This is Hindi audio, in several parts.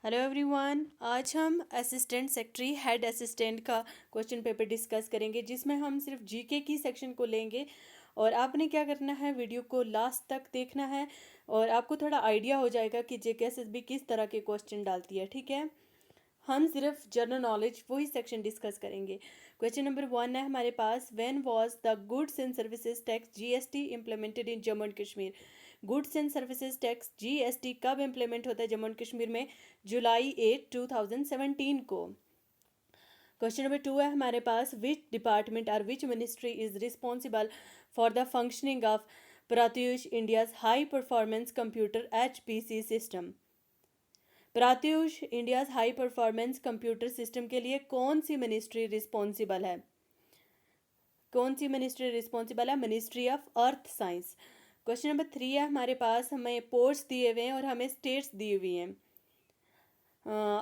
Hello everyone. आज हम असिस्टेंट सेक्रेटरी हेड असिस्टेंट का क्वेश्चन पेपर डिस्कस करेंगे, जिसमें हम सिर्फ जीके की सेक्शन को लेंगे और आपने क्या करना है, वीडियो को लास्ट तक देखना है और आपको थोड़ा आइडिया हो जाएगा कि जेकेएसएसबी किस तरह के क्वेश्चन डालती है। ठीक है, हम सिर्फ जनरल नॉलेज वही सेक्शन डिस्कस करेंगे। क्वेश्चन नंबर 1 है हमारे पास, when was the goods and services tax GST implemented in Jammu and Kashmir. Goods and services tax GST कब इम्प्लीमेंट होता है जम्मू एंड कश्मीर में? जुलाई 8 2017 को। क्वेश्चन नंबर 2 है हमारे पास, विच डिपार्टमेंट और which ministry is responsible for the functioning of Pratyush India's high performance computer HPC system. Pratyush India's high performance computer system के लिए कौन सी मिनिस्ट्री रिस्पॉन्सिबल है? कौन सी मिनिस्ट्री रिस्पॉन्सिबल है? Ministry of earth science. Question number 3 है हमारे पास, हमें पोर्ट्स दिए हुए हैं और हमें स्टेट्स दी हुई हैं।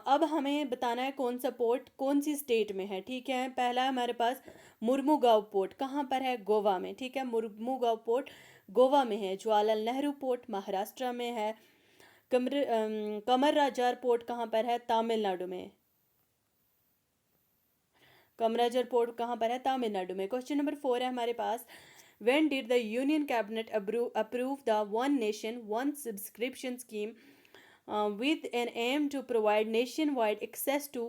अब हमें बताना है कौन सा पोर्ट कौन सी स्टेट में है। ठीक है, पहला हमारे पास मुर्मुगांव पोर्ट कहाँ पर है? गोवा में। ठीक है, मुर्मुगांव पोर्ट गोवा में है। जवाहरलाल नेहरू पोर्ट महाराष्ट्र में है। कमर राजार पोर्ट कहाँ पर है? तमिलनाडु में। कमराजर पोर्ट कहाँ पर है? तमिलनाडु में। क्वेश्चन नंबर 4 है हमारे पास, when did the union cabinet approve the one nation one subscription scheme with an aim to provide nationwide access to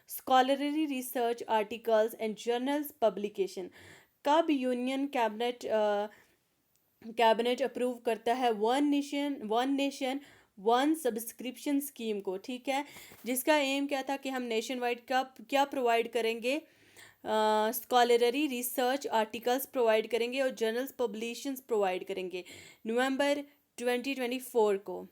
scholarly research articles and journals publication। कब यूनियन कैबिनेट अप्रूव करता है one nation one subscription scheme को? ठीक है, जिसका एम क्या था कि हम नेशन वाइड का क्या प्रोवाइड करेंगे? स्कॉलररी रिसर्च आर्टिकल्स प्रोवाइड करेंगे और जर्नल्स पब्लिशंस प्रोवाइड करेंगे नवंबर 2024 को।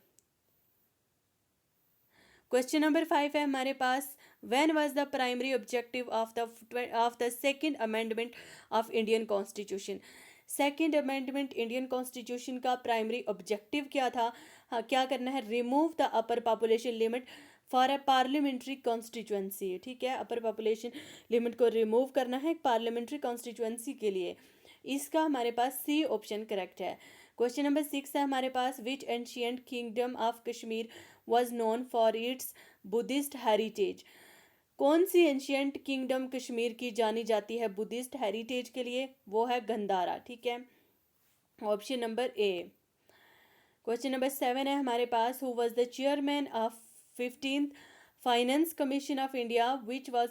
क्वेश्चन नंबर 5 है हमारे पास, when was the primary objective of the second amendment of Indian constitution. Second amendment Indian constitution का प्राइमरी ऑब्जेक्टिव क्या था? हाँ, क्या करना है? Remove the upper population limit for a parliamentary constituency. ठीक है, अपर पॉपुलेशन लिमिट को रिमूव करना है पार्लियामेंट्री कॉन्स्टिट्यूंसी के लिए। इसका हमारे पास सी ऑप्शन करेक्ट है। क्वेश्चन नंबर 6 है हमारे पास, which ancient kingdom of Kashmir was known for its Buddhist heritage. कौन सी एंशियंट किंगडम कश्मीर की जानी जाती है बुद्धिस्ट हेरिटेज के लिए? वो है गंधारा। ठीक है, option number A. Question number 7 है हमारे पास, who was the chairman of 15th finance commission of India which was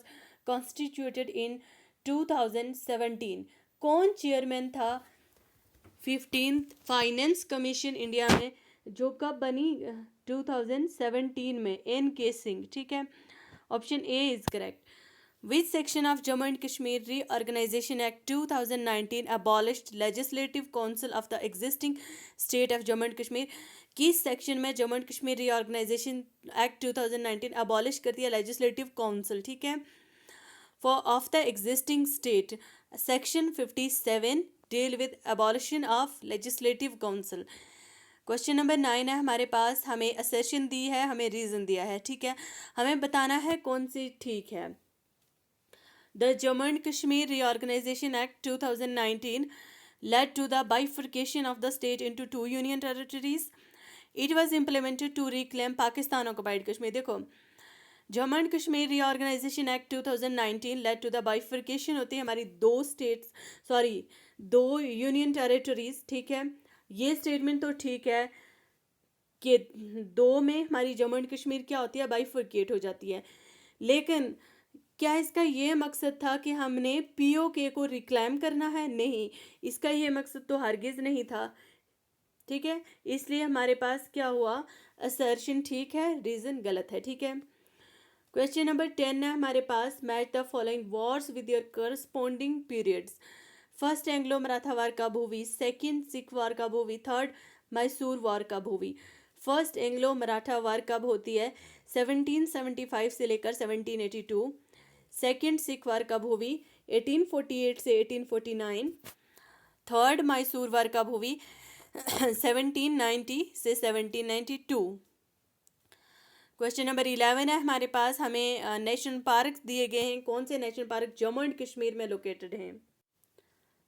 constituted in 2017। कौन चेयरमैन था 15th फाइनेंस कमीशन इंडिया में, जो कब बनी? 2017 में। NK सिंह। ठीक है, option A is correct. Which section of Jammu and Kashmir reorganisation act 2019 abolished legislative council of the existing state of Jammu and Kashmir. किस सेक्शन में Jammu and Kashmir reorganisation act 2019 abolish कर दिया लेजिस्लेटिव काउंसिल? ठीक है, for of the existing state. Section 57 deal with abolition of legislative council. Question number 9 है हमारे पास, हमें असर्शन दी है, हमें रीजन दिया है। ठीक है, हमें बताना है कौन सी ठीक है। The Jammu and Kashmir reorganisation act 2019 led to the bifurcation of the state into two union territories. It was implemented to reclaim Pakistan occupied Kashmir। देखो, Jammu and Kashmir reorganisation act 2019 led to the bifurcation होती है हमारी दो यूनियन टेरिटरीज। ठीक है, ये स्टेटमेंट तो ठीक है कि दो में हमारी जम्मू एंड कश्मीर क्या होती है? बाइफर्केट हो जाती है, लेकिन क्या इसका ये मकसद था कि हमने POK को रिक्लाइम करना है? नहीं, इसका ये मकसद तो हरगिज नहीं था। ठीक है, इसलिए हमारे पास क्या हुआ? असर्शन ठीक है, रीजन गलत है। ठीक है, क्वेश्चन नंबर 10 है हमारे पास, match the following wars with your corresponding periods. First Anglo Maratha war कब हुई? सेकंड सिख वार कब हुई? थर्ड मैसूर वार कब हुई? फर्स्ट एंग्लो मराठा वार कब होती है? 1775 से लेकर 1782। सेकंड सिख वार कब हुई? 1848 से 1849। थर्ड मैसूर वार कब हुई? 1790 से 1792। क्वेश्चन नंबर 11 है हमारे पास, हमें नेशनल पार्क दिए गए हैं। कौन से national park Jammu and Kashmir में लोकेटेड हैं?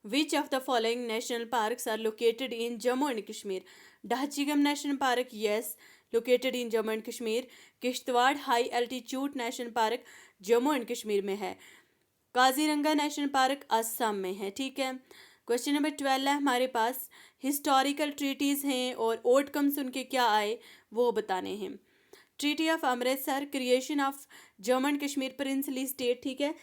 Which of the following national parks are located in Jammu and Kashmir? Dachigam national park, yes, located in Jammu and Kashmir. Kishtwar high altitude national park Jammu and Kashmir में है। काजीरंगा नेशनल पार्क असम में है। ठीक है, क्वेश्चन नंबर 12 है हमारे पास, हिस्टोरिकल ट्रीटीज़ हैं और आउटकम्स उनके क्या आए वो बताने हैं। Treaty of Amritsar, creation of Jammu and Kashmir princely state. ठीक है,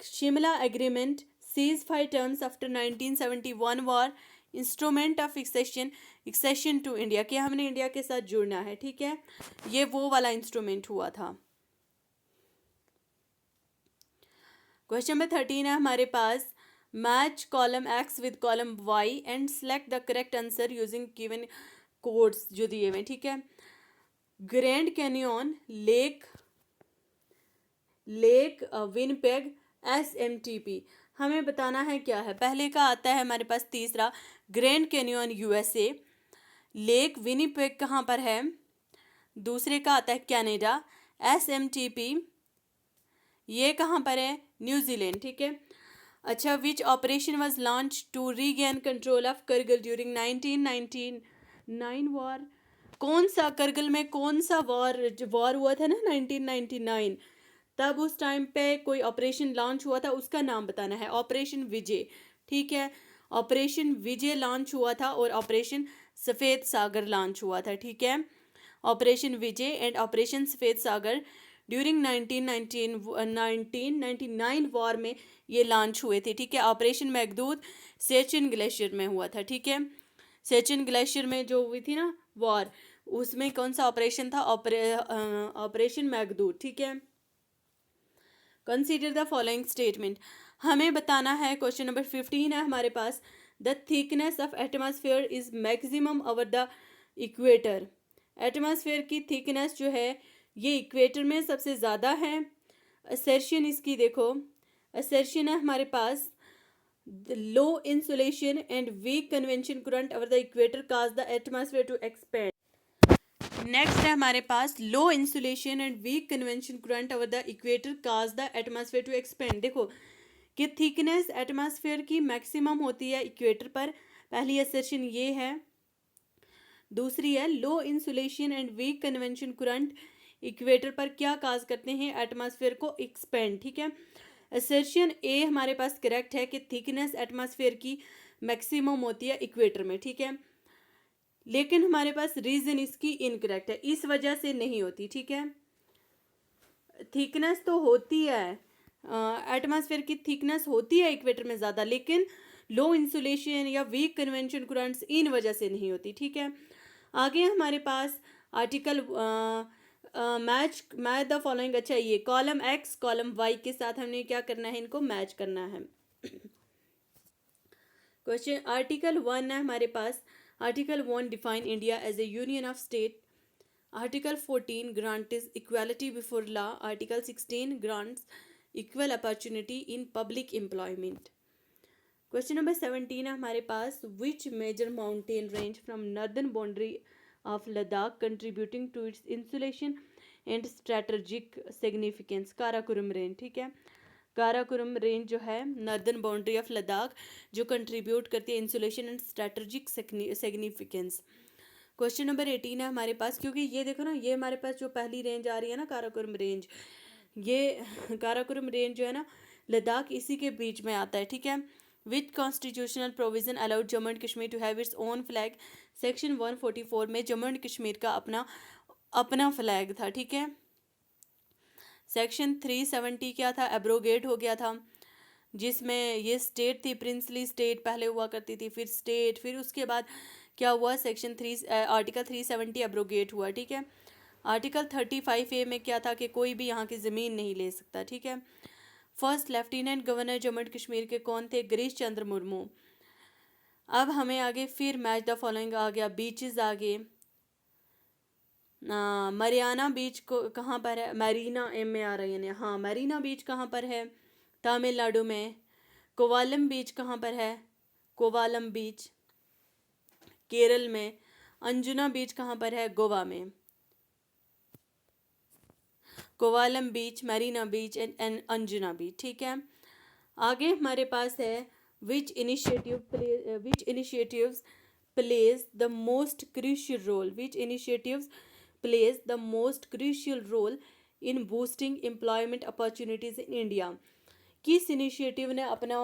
Shimla agreement, cease fire terms after 1971 war, instrument of accession to India, कि हमने इंडिया के साथ जुड़ना है। ठीक है, ये वो वाला इंस्ट्रूमेंट हुआ था। क्वेश्चन नंबर 13 है हमारे पास, match column X with column Y and select the correct answer using given codes जो दिए हुए। ठीक है, grand canyon, lake Winnipeg, SMTP, हमें बताना है क्या है। पहले का आता है हमारे पास तीसरा, grand canyon USA, lake Winnipeg कहाँ पर है, दूसरे का आता है कनाडा, SMTP ये कहाँ पर है, न्यूजीलैंड। ठीक है, अच्छा, which operation was launch to regain control of Kargil during 1999 war, कौन सा करगिल में कौन सा वॉर हुआ था ना 1999, तब उस टाइम पे कोई ऑपरेशन लॉन्च हुआ था, उसका नाम बताना है। ऑपरेशन विजय। ठीक है, ऑपरेशन विजय लॉन्च हुआ था और ऑपरेशन सफ़ेद सागर लॉन्च हुआ था। ठीक है, ऑपरेशन विजय एंड ऑपरेशन सफ़ेद सागर ड्यूरिंग 1999 वॉर में ये लॉन्च हुए थे। ठीक है, ऑपरेशन मेघदूत सेचिन ग्लेशियर में हुआ था। ठीक है, सेचिन ग्लेशियर में जो हुई थी ना वॉर, उसमें कौन सा ऑपरेशन था, ऑपरेशन मेघदूत। ठीक है, कंसीडर द फॉलोइंग स्टेटमेंट, हमें बताना है। क्वेश्चन नंबर 15 है हमारे पास, the thickness of atmosphere is maximum over the equator, atmosphere की थिकनेस जो है ये इक्वेटर में सबसे ज़्यादा है। असर्शन इसकी देखो, असर्शन है हमारे पास, low insulation and weak convention current over the equator cause the atmosphere to expand. Next है हमारे पास, low insulation and weak convention current over the equator cause the atmosphere to expand. देखो कि थिकनेस एटमॉस्फेयर की मैक्सिमम होती है इक्वेटर पर, पहली असर्शन ये है। दूसरी है low insulation and weak convention current equator पर क्या काज करते हैं, एटमॉस्फेयर को एक्सपेंड। ठीक है, असर्शन ए हमारे पास करेक्ट है कि थिकनेस एटमॉस्फेयर की मैक्सिमम होती है इक्वेटर में। ठीक है, लेकिन हमारे पास रीजन इसकी इनकरेक्ट है, इस वजह से नहीं होती। ठीक है, थिकनेस तो होती है, एटमॉस्फेयर की थिकनेस होती है इक्वेटर में ज़्यादा, लेकिन लो इंसुलेशन या वीक कन्वेंशन करंट्स इन वजह से नहीं होती। ठीक है, आगे हमारे पास आर्टिकल मैच द फॉलोइंग। अच्छा, ये कॉलम एक्स कॉलम वाई के साथ हमने क्या करना है, इनको मैच करना है। क्वेश्चन आर्टिकल 1 है हमारे पास, article 1 define India as a union of state, article 14 grant is equality before law, article 16 grants equal opportunity in public employment. Question number 17 है हमारे पास, which major mountain range from northern boundary of Ladakh contributing to its insulation and strategic significance, Karakoram range. ठीक है, काराकोरम रेंज जो है नॉर्दर्न बाउंड्री ऑफ लद्दाख जो कंट्रीब्यूट करती है insulation and strategic significance. Question number 18 है हमारे पास, क्योंकि ये देखो ना, ये हमारे पास जो पहली रेंज आ रही है ना काराकोरम रेंज, ये काराकोरम रेंज जो है ना लद्दाख इसी के बीच में आता है। ठीक है, which constitutional provision allowed Jammu and Kashmir to have its own flag, section 144 में जम्मू एंड कश्मीर का अपना फ्लैग था। ठीक है, सेक्शन 370 क्या था, एब्रोगेट हो गया था, जिसमें ये स्टेट थी प्रिंसली स्टेट पहले हुआ करती थी, फिर स्टेट, फिर उसके बाद क्या हुआ, सेक्शन 3 आर्टिकल 370 एब्रोगेट हुआ। ठीक है, आर्टिकल 35A में क्या था कि कोई भी यहाँ की ज़मीन नहीं ले सकता। ठीक है, first lieutenant governor Jammu and Kashmir के कौन थे, गिरीश चंद्र मुर्मू। अब हमें आगे फिर मैच द फॉलोइंग आ गया, बीचेस आ गए, मरियाना बीच को कहाँ पर है, मैरीना एम में आ रही है, हाँ मैरीना बीच कहाँ पर है, तमिलनाडु में। कोवालम बीच कहाँ पर है, कोवालम बीच केरल में। अंजुना बीच कहाँ पर है, गोवा में। कोवालम बीच, मैरीना बीच एंड अंजुना बीच। ठीक है, आगे हमारे पास है विच initiatives plays the most crucial role? Which initiatives plays the most crucial role in boosting employment opportunities in India? किस इनिशिएटिव ने अपना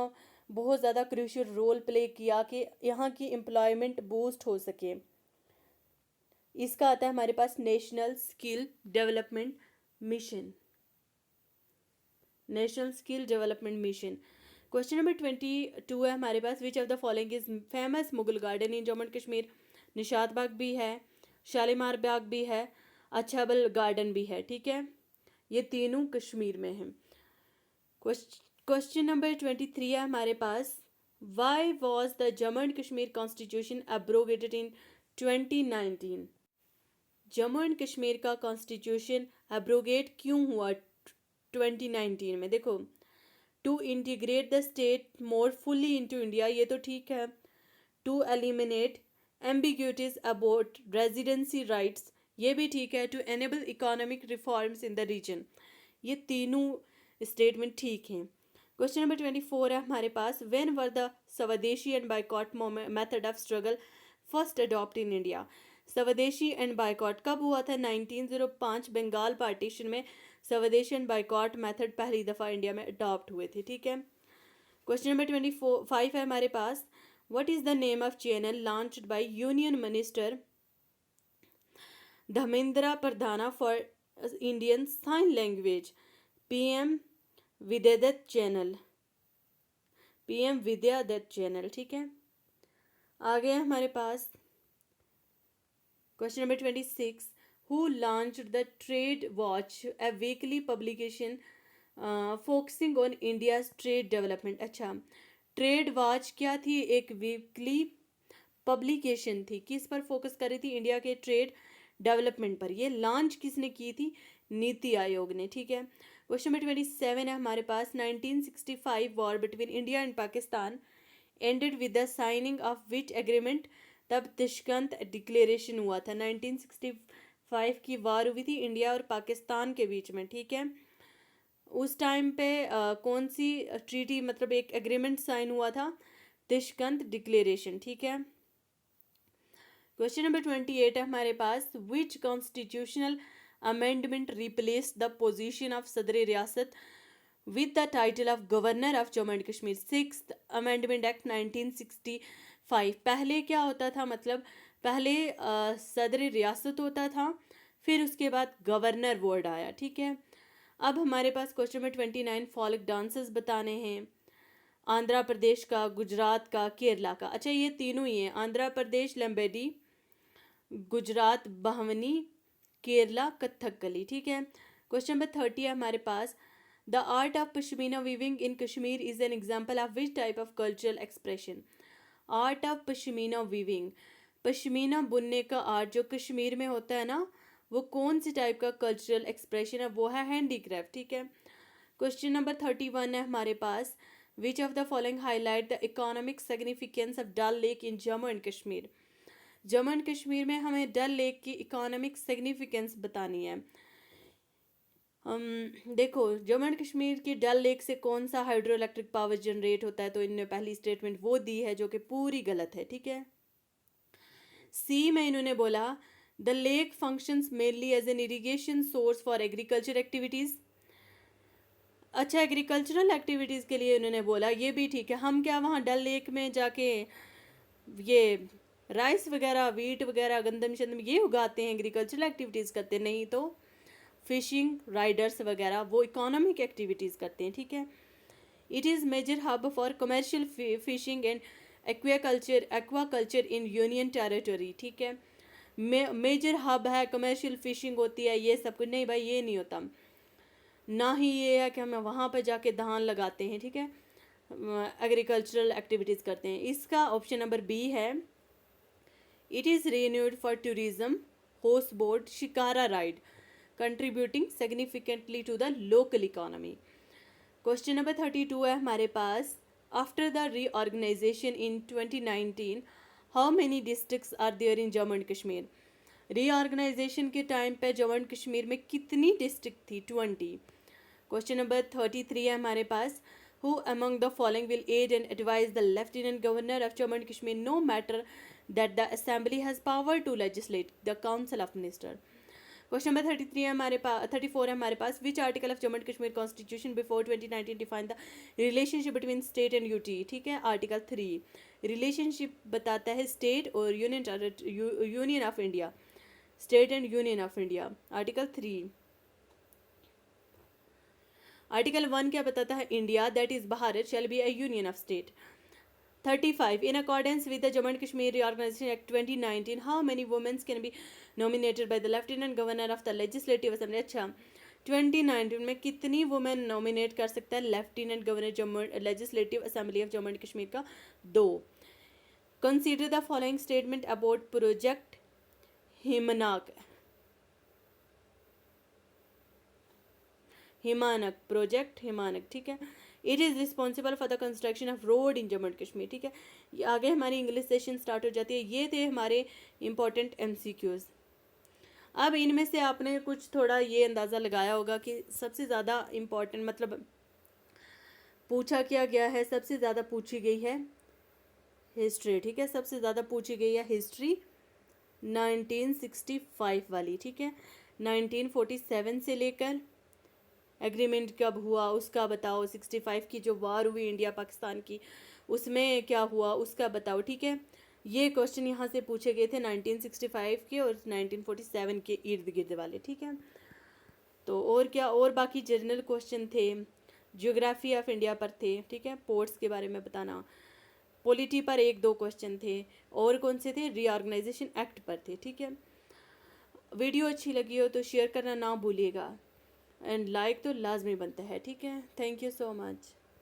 बहुत ज़्यादा क्रूशियल रोल प्ले किया कि यहाँ की एम्प्लॉयमेंट बूस्ट हो सके? इसका आता है हमारे पास national skill development mission. National skill development mission. Question number 22 है हमारे पास, which of the following is famous Mughal garden in Jammu and Kashmir? Nishat Bagh भी है, शालीमार बाग भी है, अच्छाबल गार्डन भी है, ठीक है, ये तीनों कश्मीर में हैं। क्वेश्चन नंबर 23 है हमारे पास, why was the Jammu and Kashmir constitution abrogated in 2019? Jammu and Kashmir का कॉन्स्टिट्यूशन एब्रोगेट क्यों हुआ 2019 में? देखो, to integrate the state more fully into India, ये तो ठीक है। To eliminate ambiguities about residency rights, ये भी ठीक है। To enable economic reforms in the region, ये तीनों स्टेटमेंट ठीक हैं। क्वेश्चन नंबर 24 है हमारे पास, व्हेन वर द स्वदेशी and boycott method of struggle first adopt in India? स्वदेशी एंड बायकॉट कब हुआ था? 1905 बंगाल पार्टीशन में स्वदेशी एंड बायकॉट मेथड पहली दफ़ा इंडिया में अडॉप्ट हुए थे, ठीक है। क्वेश्चन नंबर 25 है हमारे पास, what is the name of channel launched by union minister Dharmendra Pradhan for Indian sign language? PM विद्यादत्त चैनल, पीएम विद्यादत्त चैनल, ठीक है। आगे हमारे पास question number 26, who launched the trade watch, a weekly publication focusing on India's trade development? अच्छा, ट्रेड वॉच क्या थी? एक वीकली पब्लिकेशन थी, किस पर फोकस कर रही थी? इंडिया के ट्रेड डेवलपमेंट पर। ये लॉन्च किसने की थी? नीति आयोग ने, ठीक है। क्वेश्चन नंबर 27 है हमारे पास, 1965 war between India and Pakistan ended with the signing of which agreement? तब ताशकंद डिक्लेरेशन हुआ था। 1965 की वार हुई थी इंडिया और पाकिस्तान के बीच में, ठीक है। उस टाइम पे कौन सी ट्रीटी, मतलब एक एग्रीमेंट साइन हुआ था? ताशकंद डिक्लेरेशन, ठीक है। क्वेश्चन नंबर 28 है हमारे पास, which constitutional amendment replace the position of Sadr Riyasat with the title of governor of Jammu and Kashmir? 6th amendment act 1965। पहले क्या होता था, मतलब पहले सदर रियासत होता था, फिर उसके बाद गवर्नर वर्ड आया, ठीक है। अब हमारे पास क्वेश्चन नंबर 29, फोक डांसेस बताने हैं, आंध्र प्रदेश का, गुजरात का, केरला का। अच्छा, ये तीनों ही हैं, आंध्र प्रदेश लंबेडी, गुजरात बहवनी, केरला कथकली, ठीक है। क्वेश्चन नंबर 30 है हमारे पास, the art of pashmina weaving in Kashmir is an example of which type of cultural expression? Art of pashmina weaving, pashmina बुनने का आर्ट जो कश्मीर में होता है ना, वो कौन सी टाइप का कल्चरल एक्सप्रेशन है? वो है हैंडीक्राफ्ट, ठीक है। क्वेश्चन नंबर 31 है हमारे पास, which of the following highlight the economic significance of Dal lake in Jammu and Kashmir? Jammu and Kashmir में हमें डल लेक की इकोनॉमिक सिग्निफिकेंस बतानी है। देखो, जम्मू एंड कश्मीर की डल लेक से कौन सा हाइड्रो इलेक्ट्रिक पावर जनरेट होता है? तो इन्होंने पहली स्टेटमेंट वो दी है जो कि पूरी गलत है, ठीक है। सी में इन्होंने बोला, the lake functions mainly as an irrigation source for agriculture activities. अच्छा, एग्रीकल्चरल एक्टिविटीज़ के लिए इन्होंने बोला, ये भी ठीक है। हम क्या वहाँ डल लेक में जाके ये राइस वगैरह, वीट वगैरह, गंदम शंदम ये उगाते हैं, एग्रीकल्चरल एक्टिविटीज़ करते हैं? नहीं, तो फिशिंग राइडर्स वगैरह वो इकोनॉमिक एक्टिविटीज़ करते हैं, ठीक है। It is major hub for commercial fishing and aquaculture in union territory, ठीक है। मेजर हब है, कमर्शियल फिशिंग होती है, ये सब कुछ नहीं भाई, ये नहीं होता। ना ही ये है कि हम वहाँ पर जाके धान लगाते हैं, ठीक है, एग्रीकल्चरल एक्टिविटीज़ करते हैं। इसका ऑप्शन नंबर बी है, it is renewed for tourism, host boat, shikara ride, contributing significantly to the local economy. Question number 32 है हमारे पास, after the reorganisation in 2019 how many districts are there in Jammu and Kashmir? Reorganisation के टाइम पे जम्मू एंड कश्मीर में कितनी डिस्ट्रिक्ट थी? 20। क्वेश्चन नंबर 33 है हमारे पास, who among the following will aid and advise the lieutenant governor of Jammu and Kashmir no matter that the assembly has power to legislate the council of minister. Question number 33 है हमारे पास, 34 है हमारे पास, which article of Jammu and Kashmir constitution before 2019 define the relationship between state and UT. ठीक है, आर्टिकल 3 रिलेशनशिप बताता है स्टेट और union of India, state and union of India. Article 3। Article 1 क्या बताता है? India that is Bharat shall be a union of state. 35 in accordance with the Jammu and Kashmir Reorganization Act 2019 how many women can be nominated by the Lieutenant Governor of the Legislative Assembly। अच्छा, 2019 में कितनी वुमेन नॉमिनेट कर सकता है lieutenant governor Jammu legislative assembly of Jammu and Kashmir का? 2। Consider the following statement about project Himank Himank, project Himank. ठीक है, it is responsible for the construction of road in Jammu and Kashmir. ठीक है, ये आगे हमारी इंग्लिश सेशन स्टार्ट हो जाती है। ये थे हमारे इंपॉर्टेंट MCQs। अब इनमें से आपने कुछ थोड़ा ये अंदाज़ा लगाया होगा कि सबसे ज़्यादा इम्पॉर्टेंट मतलब पूछा क्या गया है। सबसे ज़्यादा पूछी गई है हिस्ट्री। ठीक है, सबसे ज़्यादा पूछी गई है हिस्ट्री 1965 वाली। ठीक है, 1947 से लेकर एग्रीमेंट कब हुआ उसका बताओ, 65 की जो वार हुई इंडिया पाकिस्तान की उसमें क्या हुआ उसका बताओ। ठीक है, ये क्वेश्चन यहाँ से पूछे गए थे 1965 के और 1947 के इर्द गिर्द वाले। ठीक है, तो और क्या, और बाकी जनरल क्वेश्चन थे, जियोग्राफी ऑफ इंडिया पर थे। ठीक है, पोर्ट्स के बारे में बताना, पॉलिटी पर 1-2 क्वेश्चन थे, और कौन से थे? रीऑर्गेनाइजेशन एक्ट पर थे। ठीक है, वीडियो अच्छी लगी हो तो शेयर करना ना भूलिएगा एंड लाइक तो लाजमी बनता है। ठीक है, थैंक यू सो मच।